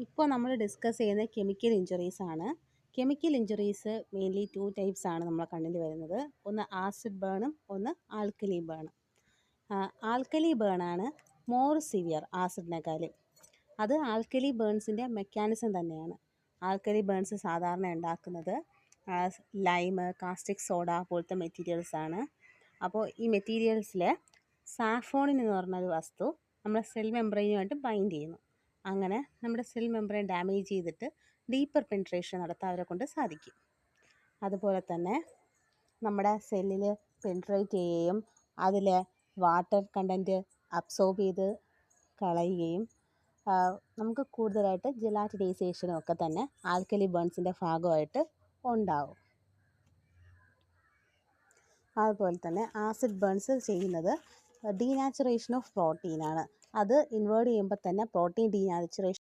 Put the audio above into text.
ഇപ്പോൾ നമ്മൾ ഡിസ്കസ് ചെയ്യുന്ന കെമിക്കൽ ഇഞ്ചുറീസ് ആണ്. കെമിക്കൽ ഇഞ്ചുറീസ് മെയിൻലി 2 ടൈപ്സ് ആണ് നമ്മളെ കണ്ണിൽ വരുന്നത്. ഒന്ന് ആസിഡ് ബേണും ഒന്ന് ആൽക്കലി ബേണും. ആൽക്കലി ബേൺ ആണ് മോർ സിവിയർ ആസിഡിനെക്കാളും. അത് ആൽക്കലി ബേൺസിൻ്റെ മെക്കാനിസം തന്നെയാണ്. ആൽക്കലി ബേൺസ് സാധാരണ ഉണ്ടാക്കുന്നത് ലൈമ്, കാസ്റ്റിക് സോഡ പോലത്തെ മെറ്റീരിയൽസ് ആണ്. അപ്പോൾ ഈ മെറ്റീരിയൽസിൽ സാഫോണിൻ എന്ന് പറഞ്ഞൊരു വസ്തു നമ്മുടെ സെൽ മെംബ്രെയിനുമായിട്ട് ബൈൻഡ് ചെയ്യുന്നു. അങ്ങനെ നമ്മുടെ സെൽ മെംബ്രെയിൻ ഡാമേജ് ചെയ്തിട്ട് ഡീപ്പർ പെനിട്രേഷൻ നടത്താൻ അവരെ കൊണ്ട് സാധിക്കും. അതുപോലെ തന്നെ നമ്മുടെ സെല്ലിൽ പെനിട്രേറ്റ് ചെയ്യുകയും അതിൽ വാട്ടർ കണ്ടൻറ്റ് അബ്സോർബ് ചെയ്ത് കളയുകയും നമുക്ക് കൂടുതലായിട്ട് ജെലാറ്റിനൈസേഷനും ഒക്കെ തന്നെ ആൽക്കലി ബേൺസിൻ്റെ ഭാഗമായിട്ട് ഉണ്ടാവും. അതുപോലെ തന്നെ ആസിഡ് ബേൺസ് ചെയ്യുന്നത് ഡീനാച്ചുറേഷൻ ഓഫ് പ്രോട്ടീനാണ്. അത് ഇൻവേർട്ട് ചെയ്യുമ്പോൾ തന്നെ പ്രോട്ടീൻ ഡീനാച്ചുറേഷൻ